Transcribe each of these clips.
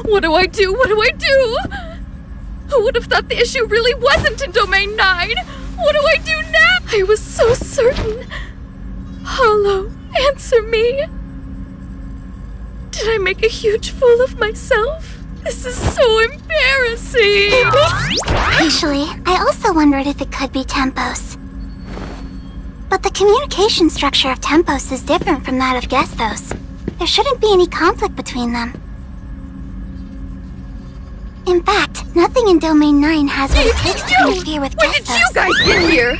What do I do? What do I do? Who would have thought the issue really wasn't in Domain 9? What do I do now? I was so certain. Hollow, answer me. Did I make a huge fool of myself? This is so embarrassing. Actually, I also wondered if it could be Tempos. But the communication structure of Tempos is different from that of Gestos. There shouldn't be any conflict between them. In fact, nothing in Domain 9 has what it takes to interfere with When Gestos. did you guys get here?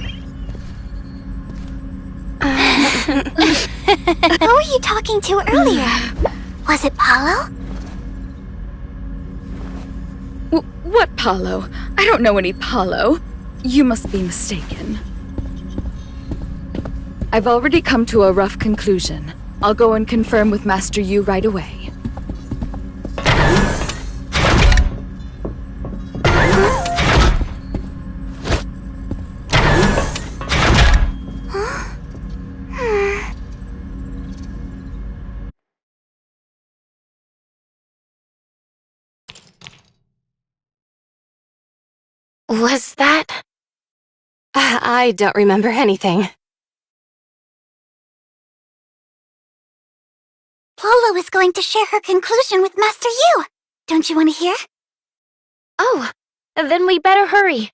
Who were you talking to earlier? Was it Paulo? What Paulo? I don't know any Paulo. You must be mistaken. I've already come to a rough conclusion. I'll go and confirm with Master Yu right away. Was that? I don't remember anything. Paulo is going to share her conclusion with Master Yu. Don't you want to hear? Oh, then we better hurry.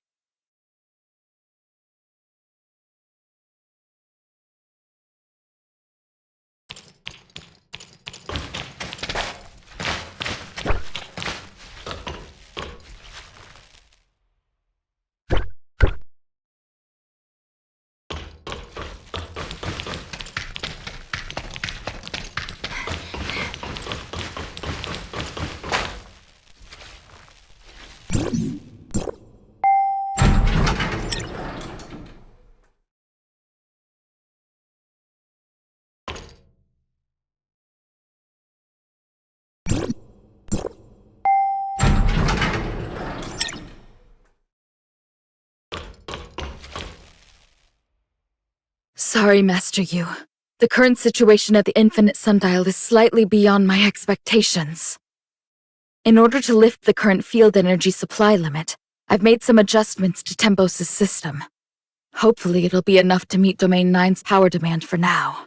Sorry, Master Yu. The current situation at the Infinite Sundial is slightly beyond my expectations. In order to lift the current field energy supply limit, I've made some adjustments to Tempos' system. Hopefully it'll be enough to meet Domain 9's power demand for now.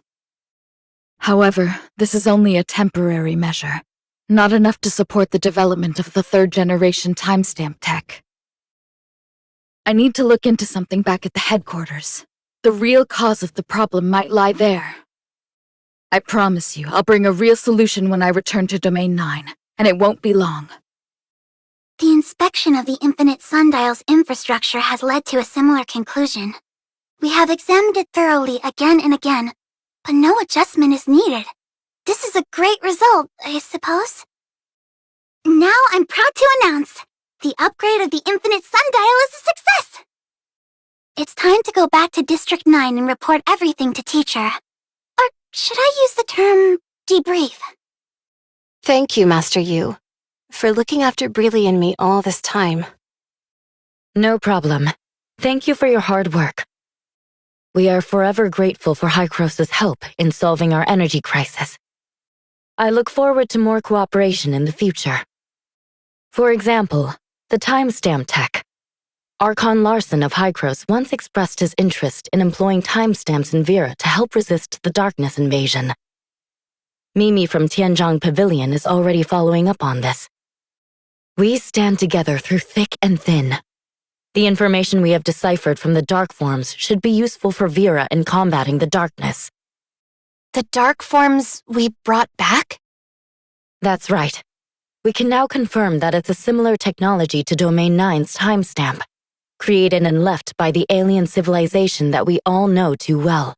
However, this is only a temporary measure, not enough to support the development of the third-generation timestamp tech. I need to look into something back at the headquarters. The real cause of the problem might lie there. I promise you, I'll bring a real solution when I return to Domain 9, and it won't be long. The inspection of the Infinite Sundial's infrastructure has led to a similar conclusion. We have examined it thoroughly again and again, but no adjustment is needed. This is a great result, I suppose. Now I'm proud to announce, the upgrade of the Infinite Sundial is a success! It's time to go back to District 9 and report everything to Teacher. Or should I use the term debrief? Thank you, Master Yu, for looking after Briley and me all this time. No problem. Thank you for your hard work. We are forever grateful for Hykros' help in solving our energy crisis. I look forward to more cooperation in the future. For example, the timestamp tech. Archon Larson of Hykros once expressed his interest in employing timestamps in Vera to help resist the darkness invasion. Mimi from Tianzhong Pavilion is already following up on this. We stand together through thick and thin. The information we have deciphered from the dark forms should be useful for Vera in combating the darkness. The dark forms we brought back? That's right. We can now confirm that it's a similar technology to Domain 9's timestamp, created and left by the alien civilization that we all know too well.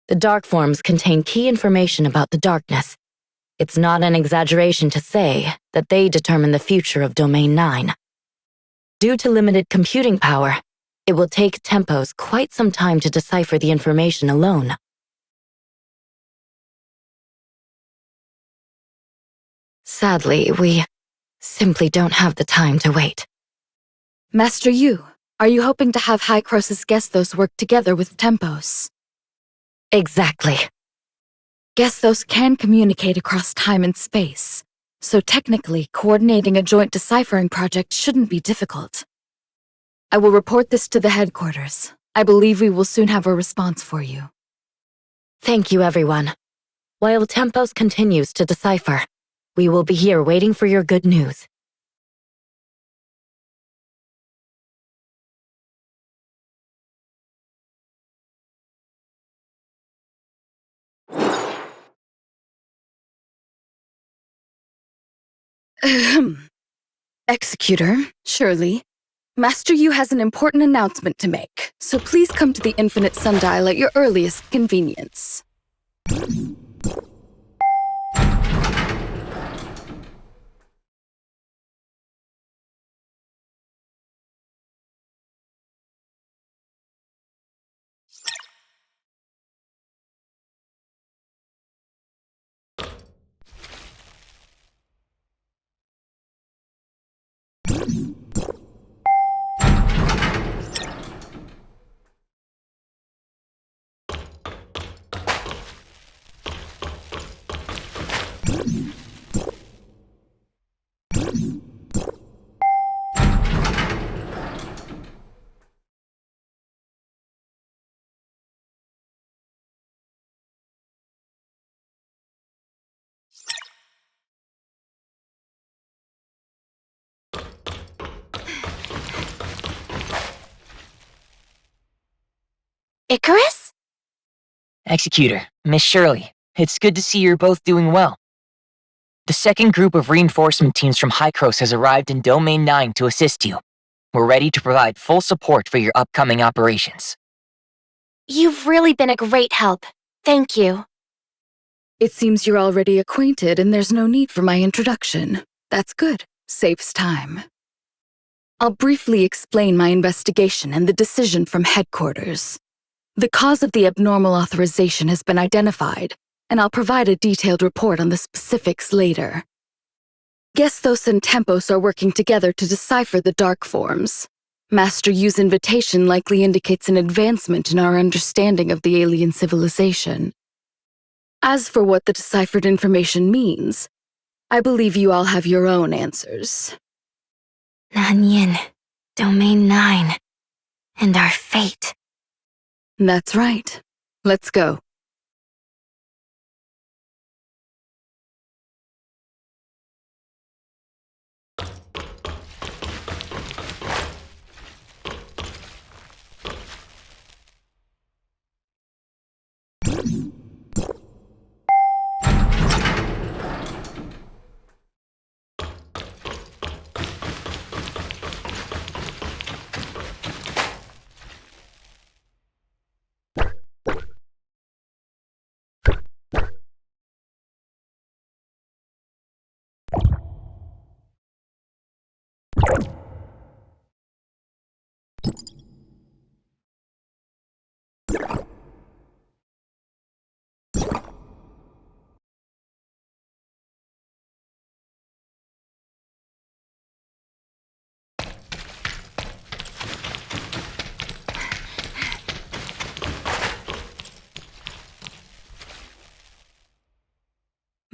The dark forms contain key information about the darkness. It's not an exaggeration to say that they determine the future of Domain 9. Due to limited computing power, it will take Tempos quite some time to decipher the information alone. Sadly, we simply don't have the time to wait. Master Yu, are you hoping to have Hykros' Gestos work together with Tempos? Exactly. Gestos can communicate across time and space, so technically, coordinating a joint deciphering project shouldn't be difficult. I will report this to the headquarters. I believe we will soon have a response for you. Thank you, everyone. While Tempos continues to decipher, we will be here waiting for your good news. Executor, Shirley, Master Yu has an important announcement to make, so please come to the Infinite Sundial at your earliest convenience. Icarus? Executor, Miss Shirley, it's good to see you're both doing well. The second group of reinforcement teams from Hykros has arrived in Domain 9 to assist you. We're ready to provide full support for your upcoming operations. You've really been a great help. Thank you. It seems you're already acquainted and there's no need for my introduction. That's good. Saves time. I'll briefly explain my investigation and the decision from headquarters. The cause of the abnormal authorization has been identified, and I'll provide a detailed report on the specifics later. Gesthos and Tempos are working together to decipher the dark forms. Master Yu's invitation likely indicates an advancement in our understanding of the alien civilization. As for what the deciphered information means, I believe you all have your own answers. Nanyin, Domain 9, and our fate. That's right. Let's go.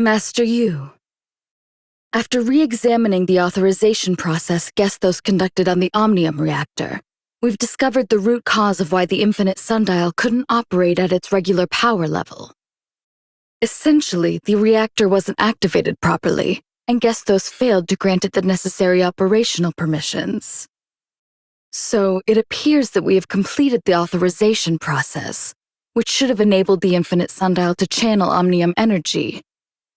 Master Yu. After re-examining the authorization process Gesthos conducted on the Omnium reactor, we've discovered the root cause of why the Infinite Sundial couldn't operate at its regular power level. Essentially, the reactor wasn't activated properly, and Gesthos failed to grant it the necessary operational permissions. So, it appears that we have completed the authorization process, which should have enabled the Infinite Sundial to channel Omnium energy.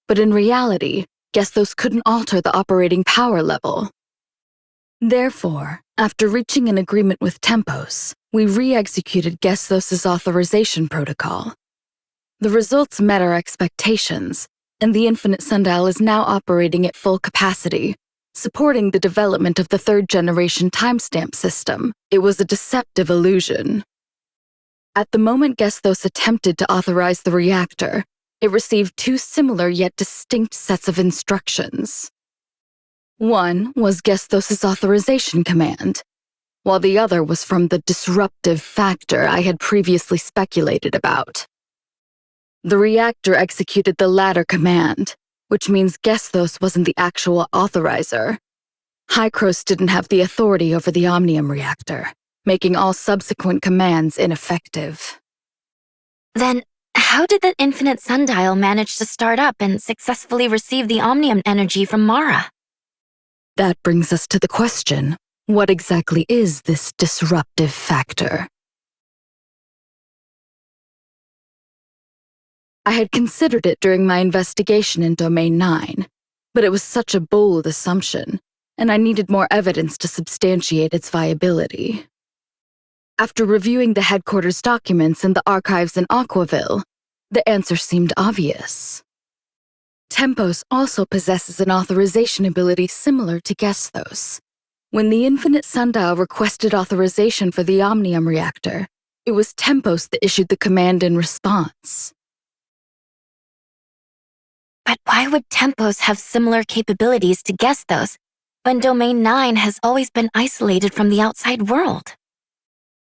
But in reality, Gesthos couldn't alter the operating power level. Therefore, after reaching an agreement with Tempos, we re-executed Gesthos' authorization protocol. The results met our expectations, and the Infinite Sundial is now operating at full capacity, supporting the development of the third-generation timestamp system. It was a deceptive illusion. At the moment Gesthos attempted to authorize the reactor, it received two similar yet distinct sets of instructions. One was Gesthos' authorization command, while the other was from the disruptive factor I had previously speculated about. The reactor executed the latter command, which means Gesthos wasn't the actual authorizer. Hykros didn't have the authority over the Omnium reactor, making all subsequent commands ineffective. Then, how did the Infinite Sundial manage to start up and successfully receive the Omnium energy from Mara? That brings us to the question, what exactly is this disruptive factor? I had considered it during my investigation in Domain 9, but it was such a bold assumption, and I needed more evidence to substantiate its viability. After reviewing the headquarters documents and the archives in Aquaville, the answer seemed obvious. Tempos also possesses an authorization ability similar to Gesthos. When the Infinite Sundial requested authorization for the Omnium reactor, it was Tempos that issued the command in response. But why would Tempos have similar capabilities to Gesthos when Domain 9 has always been isolated from the outside world?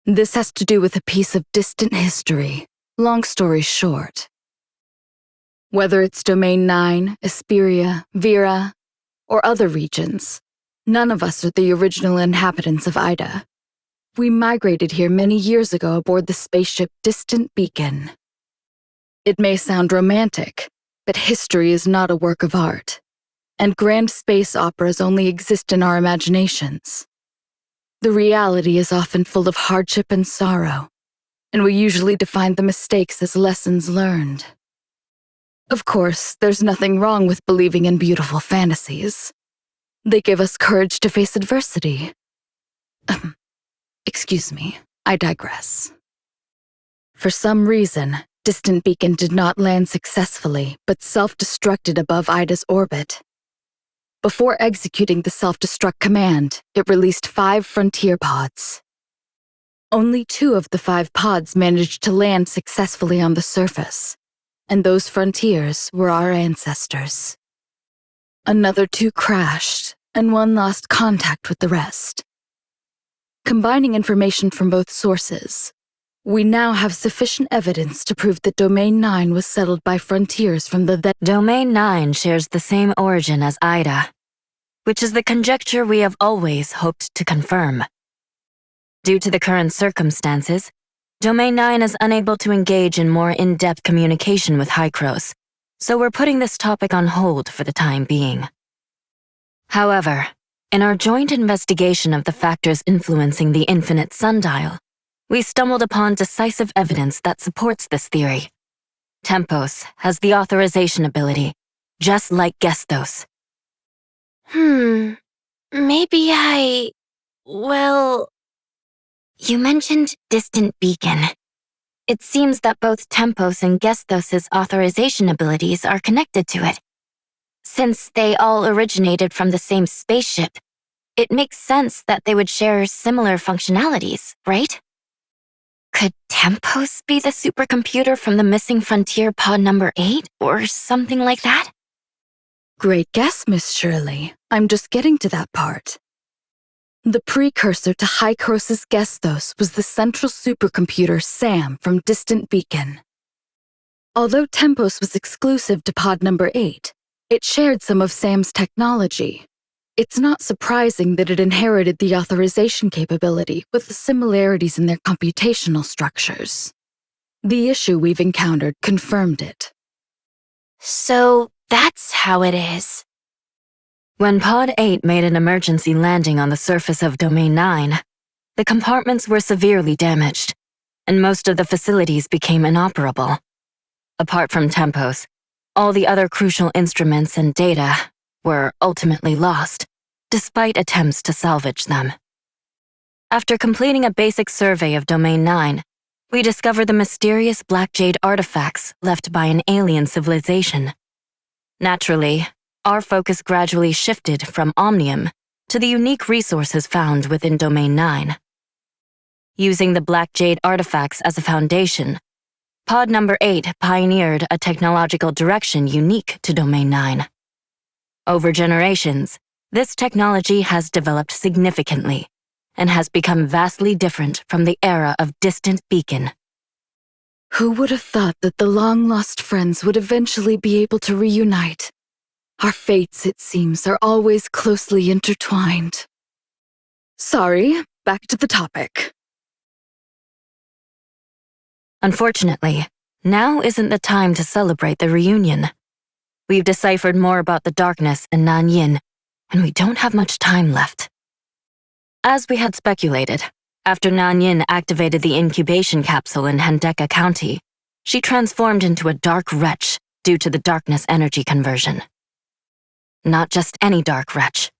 This has to do with a piece of distant history. Long story short. Whether it's Domain 9, Esperia, Vera, or other regions, none of us are the original inhabitants of Ida. We migrated here many years ago aboard the spaceship Distant Beacon. It may sound romantic, but history is not a work of art, and grand space operas only exist in our imaginations. The reality is often full of hardship and sorrow, and we usually define the mistakes as lessons learned. Of course, there's nothing wrong with believing in beautiful fantasies. They give us courage to face adversity. Excuse me, I digress. For some reason, Distant Beacon did not land successfully, but self-destructed above Ida's orbit. Before executing the self-destruct command, it released 5 frontier pods. Only 2 of the 5 pods managed to land successfully on the surface, and those frontiers were our ancestors. Another 2 crashed, and 1 lost contact with the rest. Combining information from both sources, we now have sufficient evidence to prove that Domain 9 was settled by frontiers from the Domain 9 shares the same origin as Ida, which is the conjecture we have always hoped to confirm. Due to the current circumstances, Domain 9 is unable to engage in more in-depth communication with Hykros, so we're putting this topic on hold for the time being. However, in our joint investigation of the factors influencing the Infinite Sundial, we stumbled upon decisive evidence that supports this theory. Tempos has the authorization ability, just like Gesthos. Well, you mentioned Distant Beacon. It seems that both Tempos and Gesthos' authorization abilities are connected to it. Since they all originated from the same spaceship, it makes sense that they would share similar functionalities, right? Could Tempos be the supercomputer from the missing frontier pod number 8, or something like that? Great guess, Miss Shirley. I'm just getting to that part. The precursor to Hykros' Gesthos was the central supercomputer SAM from Distant Beacon. Although Tempos was exclusive to pod number 8, it shared some of SAM's technology. It's not surprising that it inherited the authorization capability with the similarities in their computational structures. The issue we've encountered confirmed it. So that's how it is. When Pod 8 made an emergency landing on the surface of Domain 9, the compartments were severely damaged, and most of the facilities became inoperable. Apart from Tempos, all the other crucial instruments and data were ultimately lost, despite attempts to salvage them. After completing a basic survey of Domain 9, we discovered the mysterious Black Jade artifacts left by an alien civilization. Naturally, our focus gradually shifted from Omnium to the unique resources found within Domain 9. Using the Black Jade artifacts as a foundation, Pod number 8 pioneered a technological direction unique to Domain 9. Over generations, this technology has developed significantly and has become vastly different from the era of Distant Beacon. Who would have thought that the long-lost friends would eventually be able to reunite? Our fates, it seems, are always closely intertwined. Sorry, back to the topic. Unfortunately, now isn't the time to celebrate the reunion. We've deciphered more about the darkness in Nanyin, and we don't have much time left. As we had speculated, after Nanyin activated the incubation capsule in Hendeka County, she transformed into a dark wretch due to the darkness energy conversion. Not just any dark wretch.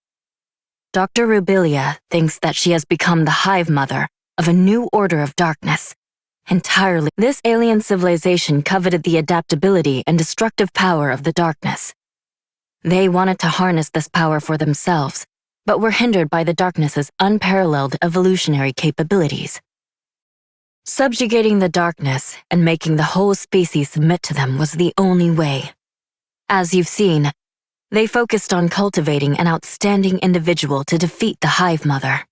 Dr. Rubilia thinks that she has become the hive mother of a new order of darkness. Entirely, this alien civilization coveted the adaptability and destructive power of the darkness. They wanted to harness this power for themselves, but were hindered by the darkness's unparalleled evolutionary capabilities. Subjugating the darkness and making the whole species submit to them was the only way. As you've seen, they focused on cultivating an outstanding individual to defeat the Hive Mother.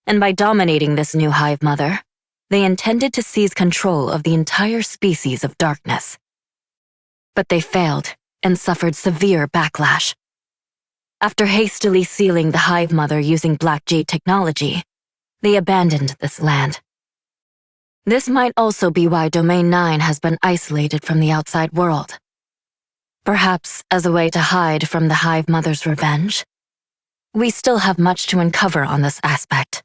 And by dominating this new Hive Mother, they intended to seize control of the entire species of darkness. But they failed and suffered severe backlash. After hastily sealing the Hive Mother using Black Jade technology, they abandoned this land. This might also be why Domain 9 has been isolated from the outside world. Perhaps as a way to hide from the Hive Mother's revenge? We still have much to uncover on this aspect.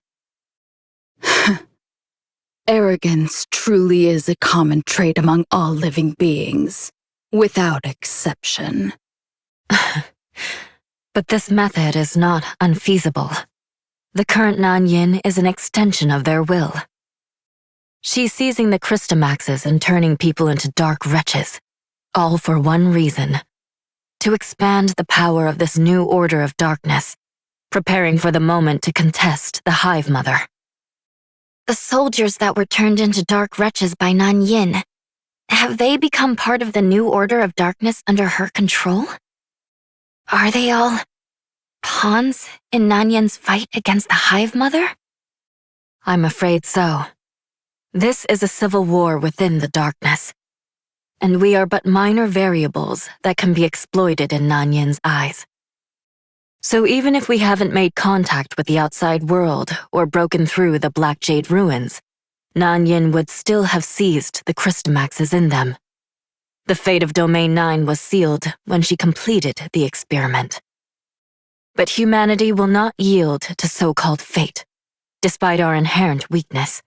Arrogance truly is a common trait among all living beings, without exception. But this method is not unfeasible. The current Nanyin is an extension of their will. She's seizing the Christomaxes and turning people into dark wretches, all for one reason: to expand the power of this new order of darkness, preparing for the moment to contest the Hive Mother. The soldiers that were turned into dark wretches by Nanyin, have they become part of the new order of darkness under her control? Are they all pawns in Nanyin's fight against the Hive Mother? I'm afraid so. This is a civil war within the darkness, and we are but minor variables that can be exploited in Nanyin's eyes. So even if we haven't made contact with the outside world or broken through the Black Jade ruins, Nanyin would still have seized the Christomaxes in them. The fate of Domain 9 was sealed when she completed the experiment. But humanity will not yield to so-called fate, despite our inherent weakness.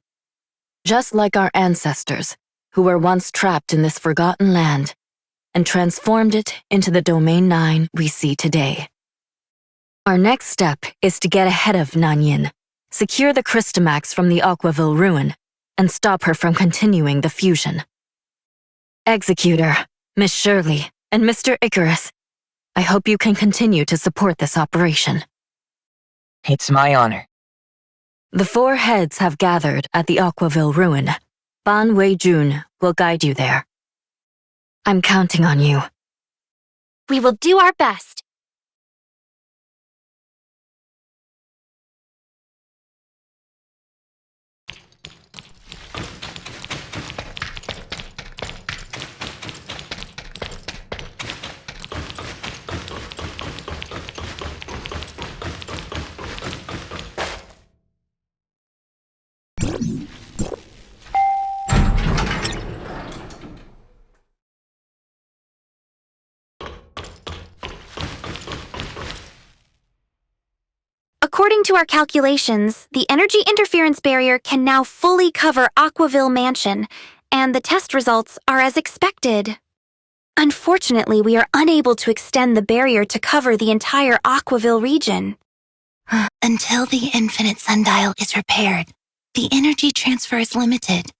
Just like our ancestors, who were once trapped in this forgotten land and transformed it into the Domain 9 we see today. Our next step is to get ahead of Nanyin, secure the Christomax from the Aquaville ruin, and stop her from continuing the fusion. Executor, Miss Shirley, and Mr. Icarus, I hope you can continue to support this operation. It's my honor. The four heads have gathered at the Aquaville ruin. Ban Wei-jun will guide you there. I'm counting on you. We will do our best. According to our calculations, the energy interference barrier can now fully cover Aquaville Mansion, and the test results are as expected. Unfortunately, we are unable to extend the barrier to cover the entire Aquaville region. Until the infinite sundial is repaired, the energy transfer is limited.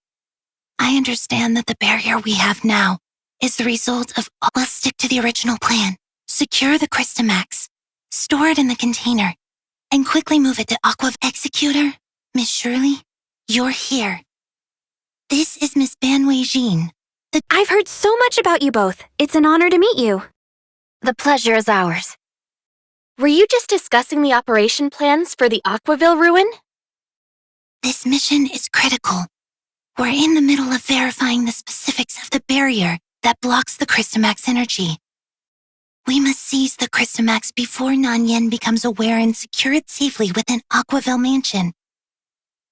I understand that the barrier we have now is the result of all. Let's stick to the original plan. Secure the Christomax, store it in the container, and quickly move it to Aqua. Executor, Miss Shirley, you're here. This is Miss Ban Wei-jin. I've heard so much about you both. It's an honor to meet you. The pleasure is ours. Were you just discussing the operation plans for the Aquaville ruin? This mission is critical. We're in the middle of verifying the specifics of the barrier that blocks the Christomax energy. We must seize the Crystamax before Nanyan becomes aware and secure it safely within Aquaville Mansion.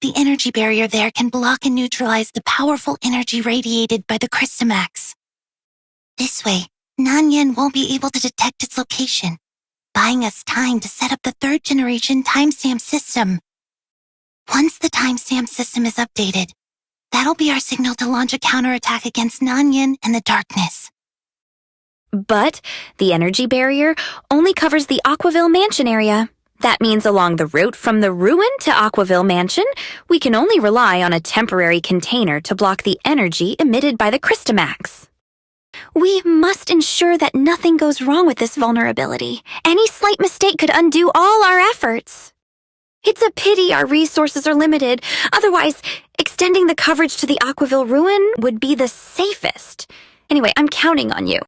The energy barrier there can block and neutralize the powerful energy radiated by the Crystamax. This way, Nanyan won't be able to detect its location, buying us time to set up the third-generation timestamp system. Once the timestamp system is updated, that'll be our signal to launch a counterattack against Nanyan and the darkness. But the energy barrier only covers the Aquaville Mansion area. That means along the route from the ruin to Aquaville Mansion, we can only rely on a temporary container to block the energy emitted by the Crystamax. We must ensure that nothing goes wrong with this vulnerability. Any slight mistake could undo all our efforts. It's a pity our resources are limited. Otherwise, extending the coverage to the Aquaville ruin would be the safest. Anyway, I'm counting on you.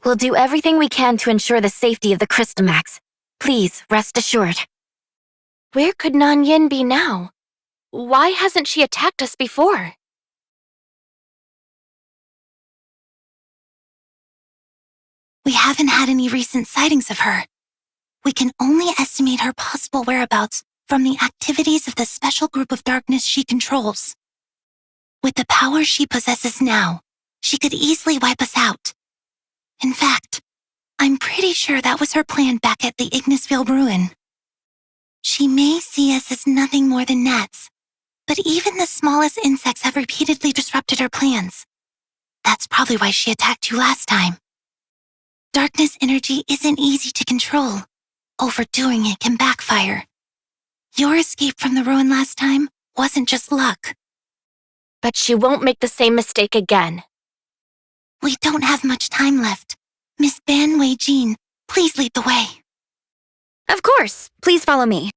We'll do everything we can to ensure the safety of the Crystamax. Please, rest assured. Where could Nanyan be now? Why hasn't she attacked us before? We haven't had any recent sightings of her. We can only estimate her possible whereabouts from the activities of the special group of darkness she controls. With the power she possesses now, she could easily wipe us out. In fact, I'm pretty sure that was her plan back at the Ignisville ruin. She may see us as nothing more than gnats, but even the smallest insects have repeatedly disrupted her plans. That's probably why she attacked you last time. Darkness energy isn't easy to control. Overdoing it can backfire. Your escape from the ruin last time wasn't just luck. But she won't make the same mistake again. We don't have much time left. Miss Ban Wei Jean, please lead the way. Of course, please follow me.